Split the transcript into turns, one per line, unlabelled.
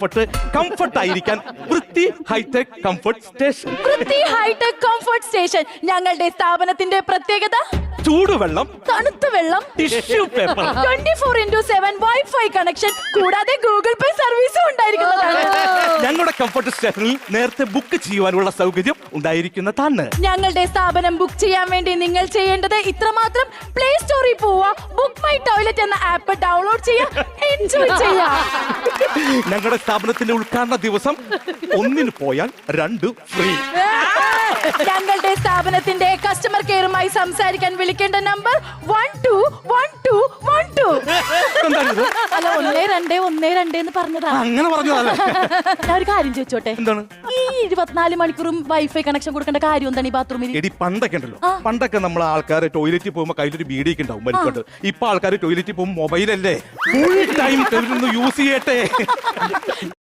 Comfort ആയിരിക്കാൻ വൃത്തി hi tech comfort station.
വൃത്തി ഹൈടെക് കംഫർട്ട് സ്റ്റേഷൻ ഞങ്ങളുടെ സ്ഥാപനത്തിന്റെ പ്രത്യേകത
ചൂടുവെള്ളം,
തണുത്ത വെള്ളം,
tissue paper,
24x7 wifi connection കൂടാതെ ഗൂഗിൾ പേ സർവീസും ഉണ്ടായിരിക്കുന്നതാണ്.
ഞങ്ങളുടെ കംഫർട്ട് സ്റ്റേഷനിൽ നേരത്തെ ബുക്ക് ചെയ്യുവാനുള്ള സൗകര്യം ഉണ്ടായിരിക്കുന്നതാണ്.
ഞങ്ങളുടെ സ്ഥാപനം ബുക്ക് ചെയ്യാൻ വേണ്ടി നിങ്ങൾ ചെയ്യേണ്ടത് ഇത്രമാത്രം: പ്ലേ സ്റ്റോറിൽ പോവുക, ബുക്ക് മൈ ടോയ്ലറ്റ് എന്ന ആപ്പ് ഡൗൺലോഡ് ചെയ്യുക, എൻജോയ് ചെയ്യുക.
ഞങ്ങളുടെ സ്ഥാപനത്തിന്റെ ഉദ്ഘാടന ദിവസം 1 പോയാൽ 2 ഫ്രീ.
ഞങ്ങളുടെ സ്ഥാപനത്തിന്റെ കസ്റ്റമർ കെയറുമായി സംസാരിക്കാൻ വിളിക്കേണ്ട നമ്പർ 121212.
എന്താണിത്?
അല്ല, 1212 എന്ന് പറഞ്ഞതാ.
അങ്ങനെ പറഞ്ഞതല്ലേ?
ഞാൻ ഒരു കാര്യം ചോദിച്ചോട്ടെ,
എന്താണ്?
ഈ 24 മണിക്കൂറും വൈഫൈ കണക്ഷൻ കൊടുക്കേണ്ട കാര്യം എന്താണ് ഈ ബാത്റൂമിൽ?
എടി പണ്ടൊക്കെ ഉണ്ടല്ലോ, പണ്ടൊക്കെ നമ്മൾ ആൾക്കാർ ടോയ്ലറ്റിൽ പോകുമ്പോൾ കയ്യിലൊരു ബീഡിയൊക്കെ ഉണ്ടാവും മരിക്കോട്ട്. ഇപ്പൊ ആൾക്കാർ ടോയ്ലറ്റിൽ പോകുമ്പോൾ മൊബൈലല്ലേ, ഫുൾ ടൈം യൂസ് ചെയ്യട്ടെ.